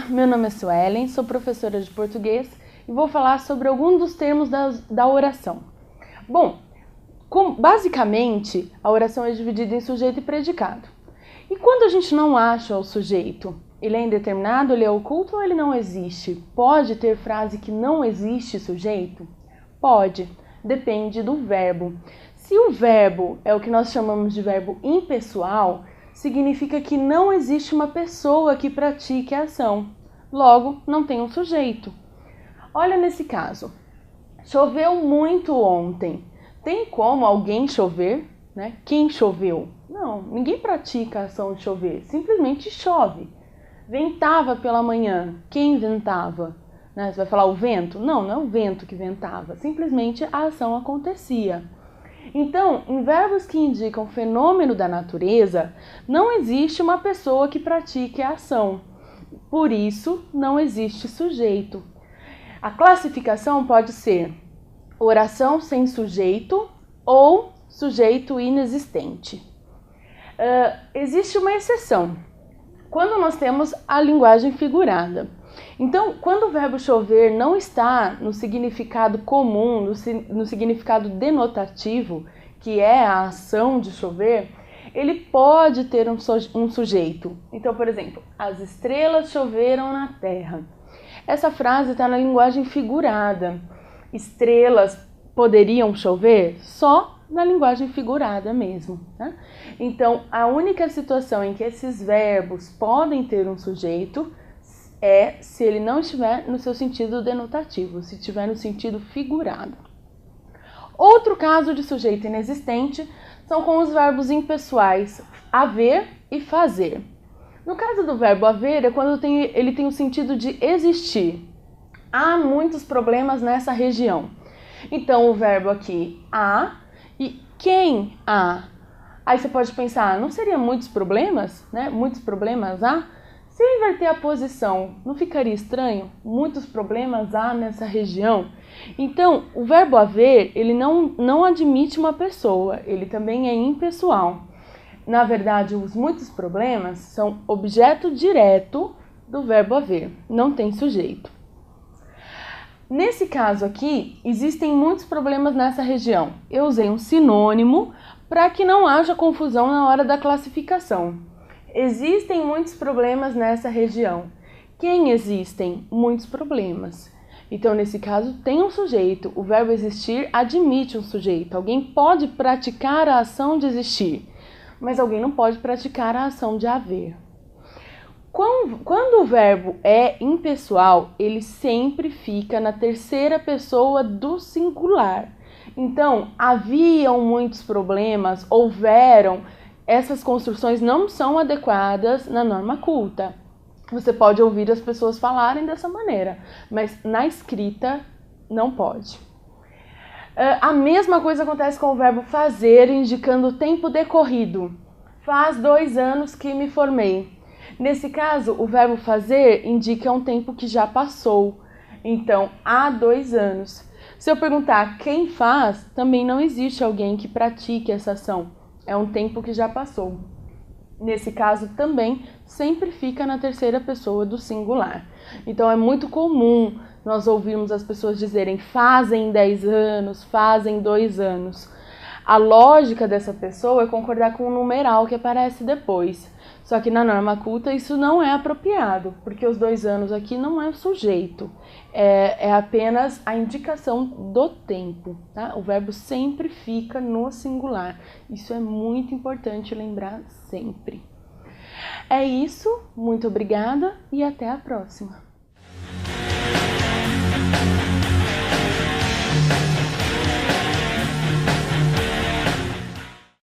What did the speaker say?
meu nome é Suelen, sou professora de português e vou falar sobre alguns dos termos da oração. Bom, basicamente a oração é dividida em sujeito e predicado. E quando a gente não acha o sujeito, ele é indeterminado, ele é oculto ou ele não existe? Pode ter frase que não existe sujeito? Pode, depende do verbo. Se o verbo é o que nós chamamos de verbo impessoal, significa que não existe uma pessoa que pratique a ação. Logo, não tem um sujeito. Olha nesse caso. Choveu muito ontem. Tem como alguém chover? Né? Quem choveu? Não, ninguém pratica a ação de chover. Simplesmente chove. Ventava pela manhã. Quem ventava? Né? Você vai falar o vento? Não, não é o vento que ventava. Simplesmente a ação acontecia. Então, em verbos que indicam fenômeno da natureza, não existe uma pessoa que pratique a ação. Por isso, não existe sujeito. A classificação pode ser oração sem sujeito ou sujeito inexistente. Existe uma exceção, quando nós temos a linguagem figurada. Então, quando o verbo chover não está no significado comum, no significado denotativo, que é a ação de chover, ele pode ter um sujeito. Então, por exemplo, as estrelas choveram na terra. Essa frase está na linguagem figurada. Estrelas poderiam chover? Só na linguagem figurada mesmo. Tá? Então, a única situação em que esses verbos podem ter um sujeito é se ele não estiver no seu sentido denotativo, se estiver no sentido figurado. Outro caso de sujeito inexistente são com os verbos impessoais haver e fazer. No caso do verbo haver é quando ele tem o sentido de existir. Há muitos problemas nessa região. Então o verbo aqui há e quem há? Aí você pode pensar, não seria muitos problemas, né? Muitos problemas há? Se eu inverter a posição, não ficaria estranho? Muitos problemas há nessa região? Então, o verbo haver, ele não admite uma pessoa, ele também é impessoal. Na verdade, os muitos problemas são objeto direto do verbo haver, não tem sujeito. Nesse caso aqui, existem muitos problemas nessa região. Eu usei um sinônimo para que não haja confusão na hora da classificação. Existem muitos problemas nessa região. Quem existem? Muitos problemas. Então, nesse caso, tem um sujeito. O verbo existir admite um sujeito. Alguém pode praticar a ação de existir, mas alguém não pode praticar a ação de haver. Quando o verbo é impessoal, ele sempre fica na terceira pessoa do singular. Então, haviam muitos problemas, houveram. Essas construções não são adequadas na norma culta. Você pode ouvir as pessoas falarem dessa maneira, mas na escrita não pode. A mesma coisa acontece com o verbo fazer, indicando o tempo decorrido. Faz 2 anos que me formei. Nesse caso, o verbo fazer indica um tempo que já passou. Então, há 2 anos. Se eu perguntar quem faz, também não existe alguém que pratique essa ação. É um tempo que já passou. Nesse caso, também sempre fica na terceira pessoa do singular. Então, é muito comum nós ouvirmos as pessoas dizerem fazem 10 anos, fazem 2 anos. A lógica dessa pessoa é concordar com o numeral que aparece depois. Só que na norma culta isso não é apropriado, porque os 2 anos aqui não é o sujeito, é apenas a indicação do tempo, tá? O verbo sempre fica no singular, isso é muito importante lembrar sempre. É isso, muito obrigada e até a próxima!